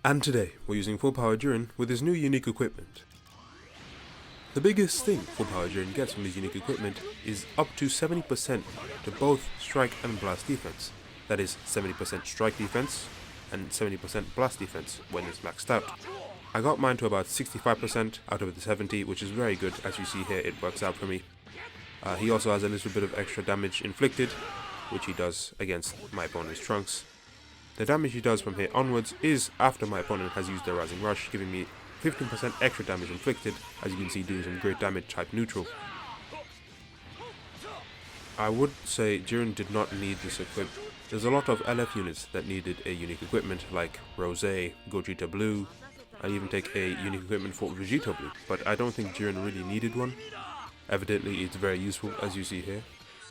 And today, we're using full power Jiren with his new unique equipment. The biggest thing full power Jiren gets from his unique equipment is up to 70% to both strike and blast defense. That is 70% strike defense and 70% blast defense when it's maxed out. I got mine to about 65% out of the 70, which is very good. As you see here, it works out for me. He also has a little bit of extra damage inflicted, which he does against my opponent's Trunks. The damage he does from here onwards is after my opponent has used their Rising Rush, giving me 15% extra damage inflicted, as you can see doing some great damage type neutral. I would say Jiren did not need this equipment. There's a lot of LF units that needed a unique equipment like Rose, Gogeta Blue, and even take a unique equipment for Vegeta Blue, but I don't think Jiren really needed one. Evidently it's very useful, as you see here.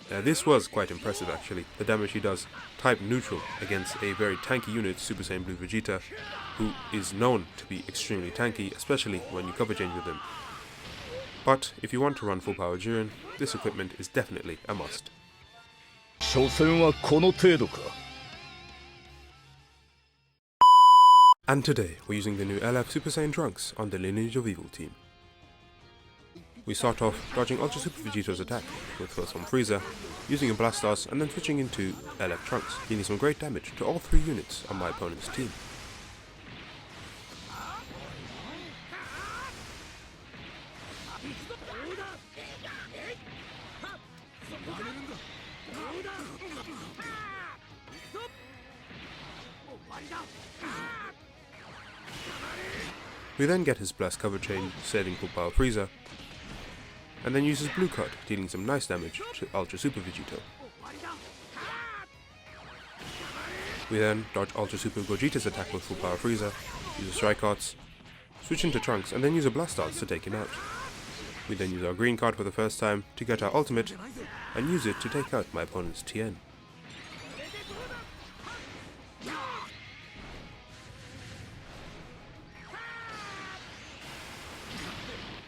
This was quite impressive actually, the damage he does type neutral against a very tanky unit, Super Saiyan Blue Vegeta, who is known to be extremely tanky, especially when you cover change with him. But if you want to run full power Jiren, this equipment is definitely a must. And today we're using the new LF Super Saiyan Trunks on the Lineage of Evil team. We start off dodging Ultra Super Vegeto's attack with first one Frieza, using a Blastars and then switching into LF Trunks, dealing some great damage to all three units on my opponent's team. We then get his blast cover change, saving full power Frieza, and then uses blue card, dealing some nice damage to Ultra Super Vegito. We then dodge Ultra Super Gogeta's attack with full power Frieza, use a strike arts, switch into Trunks and then use a blast arts to take him out. We then use our green card for the first time to get our ultimate and use it to take out my opponent's Tien.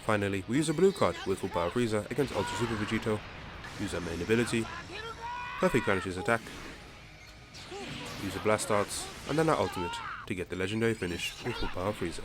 Finally, we use a blue card with full power Frieza against Ultra Super Vegito, use our main ability, perfect vanish his attack, use a blast arts, and then our ultimate to get the legendary finish with full power Frieza.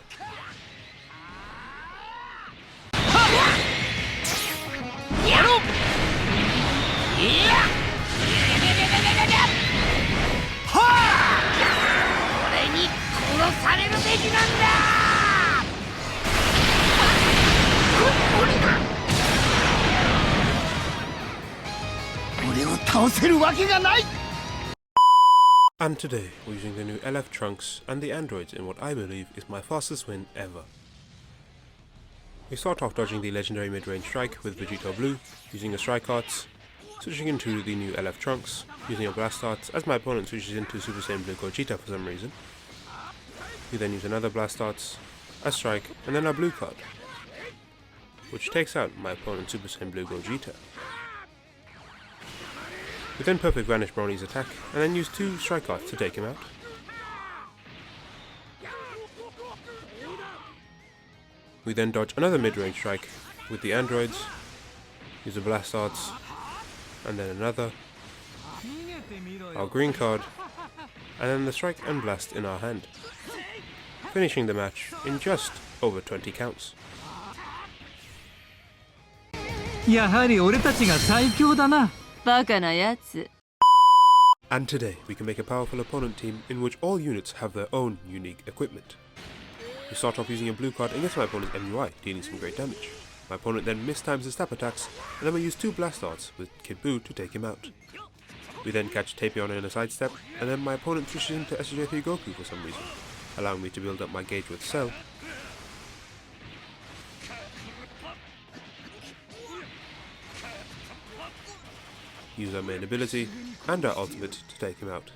And today, we're using the new LF Trunks and the androids in what I believe is my fastest win ever. We start off dodging the legendary mid-range strike with Vegeta Blue, using a strike arts, switching into the new LF Trunks, using a blast arts as my opponent switches into Super Saiyan Blue Gogeta for some reason. We then use another blast arts, a strike, and then a blue card, which takes out my opponent's Super Saiyan Blue Gogeta. We then perfect vanish Broly's attack, and then use two strike arts to take him out. We then dodge another mid-range strike with the androids, use a blast arts, and then another, our green card, and then the strike and blast in our hand, finishing the match in just over 20 counts. And today, we can make a powerful opponent team in which all units have their own unique equipment. We start off using a blue card against my opponent's MUI, dealing some great damage. My opponent then mistimes his stab attacks, and then we use two blast arts with Kid Buu to take him out. We then catch Tapion in a sidestep, and then my opponent switches into SSJ Goku for some reason, allowing me to build up my gauge with Cell. Use our main ability and our ultimate to take him out.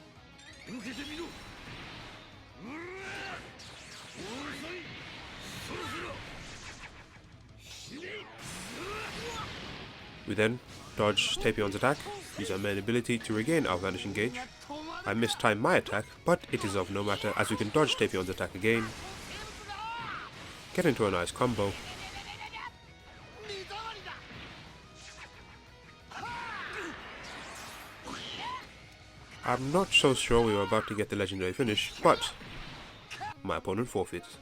We then dodge Tapion's attack, use our main ability to regain our vanishing gauge. I mistime my attack, but it is of no matter as we can dodge Tapion's attack again, get into a nice combo, I'm not so sure we were about to get the legendary finish, but my opponent forfeits.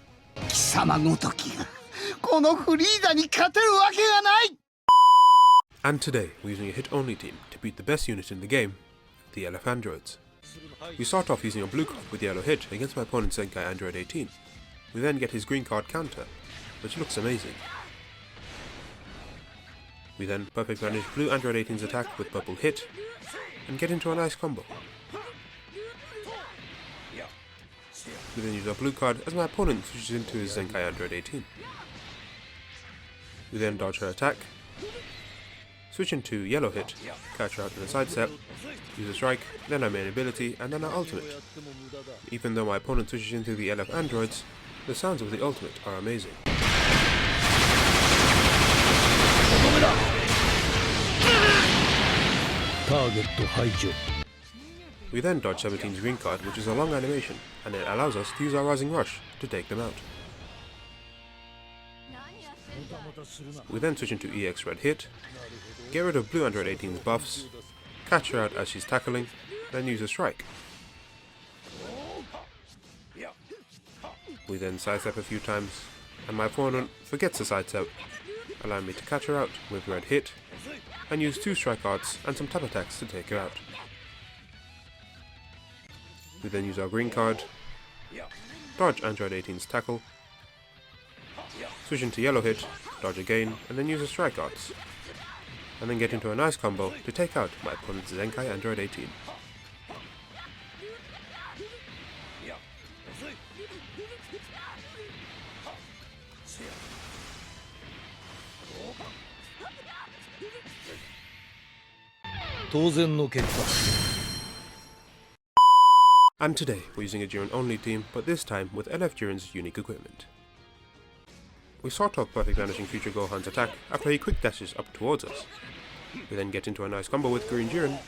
And today, we're using a hit-only team to beat the best unit in the game, the LF Androids. We start off using a blue card with yellow hit against my opponent's Zenkai Android 18. We then get his green card counter, which looks amazing. We then perfect vanish blue Android 18's attack with purple hit, and get into a nice combo. We then use our blue card as my opponent switches into his Zenkai Android 18. We then dodge her attack, switch into yellow hit, catch her out in a sidestep, use a strike, then our main ability, and then our ultimate. Even though my opponent switches into the LF Androids, the sounds of the ultimate are amazing. We then dodge 17's green card, which is a long animation, and it allows us to use our Rising Rush to take them out. We then switch into EX red hit, get rid of blue Android 18's buffs, catch her out as she's tackling, then use a strike. We then sidestep a few times, and my opponent forgets to sidestep, allowing me to catch her out with red hit, and use 2 strike arts and some tap attacks to take her out. We then use our green card, dodge Android 18's tackle, switch into yellow hit, dodge again, and then use a strike arts, and then get into a nice combo to take out my opponent's Zenkai Android 18. And today, we're using a Jiren only team, but this time with LF Jiren's unique equipment. We start off perfect vanishing future Gohan's attack after he quick dashes up towards us. We then get into a nice combo with green Jiren,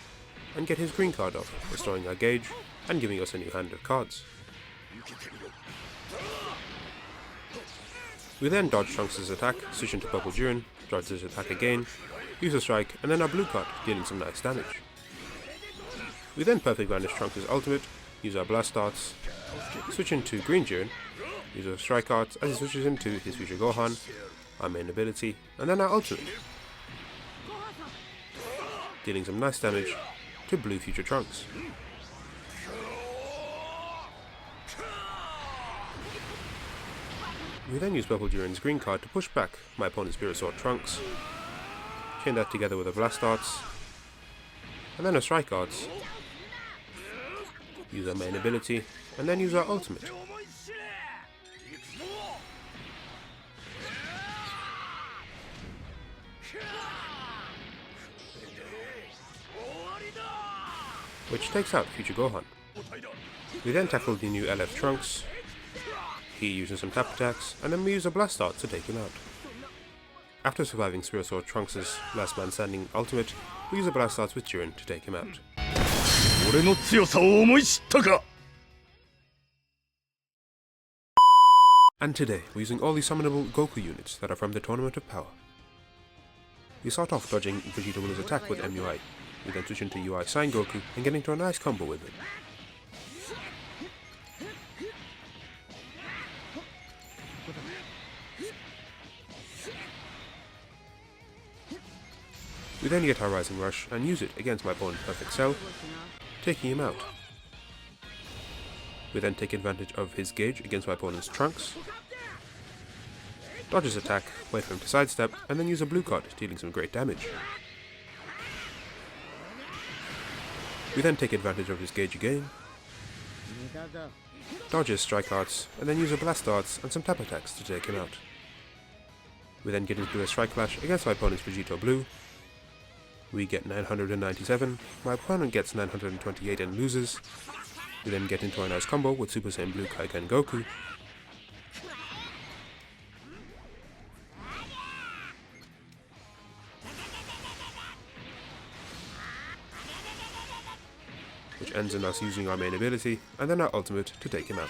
and get his green card off, restoring our gauge, and giving us a new hand of cards. We then dodge Trunks' attack, switch into purple Jiren, dodge his attack again, use a strike, and then our blue card, dealing some nice damage. We then perfect vanish Trunks' ultimate, use our blast arts, switch into green Jiren, use our strike arts as he switches into his future Gohan, our main ability, and then our ultimate, dealing some nice damage to blue future Trunks. We then use purple Jiren's green card to push back my opponent's Spirit Sword Trunks, chain that together with a blast arts, and then a strike arts, use our main ability, and then use our ultimate. Which takes out future Gohan. We then tackle the new LF Trunks, he uses some tap attacks, and then we use a blast art to take him out. After surviving Spirit Sword Trunks' last man standing ultimate, we use a blast art with Jiren to take him out. And today, we're using all the summonable Goku units that are from the Tournament of Power. We start off dodging Vegeta Willows attack with MUI, we then switch into UI Sign Goku and get into a nice combo with it. We then get our Rising Rush and use it against my opponent's Perfect Cell, taking him out. We then take advantage of his gauge against my opponent's Trunks, dodge his attack, wait for him to sidestep, and then use a blue card, dealing some great damage. We then take advantage of his gauge again, dodge his strike arts, and then use a blast arts and some tap attacks to take him out. We then get into a strike clash against my opponent's Vegito Blue. We get 997, my opponent gets 928 and loses. We then get into a nice combo with Super Saiyan Blue Kaiken Goku. Which ends in us using our main ability, and then our ultimate to take him out.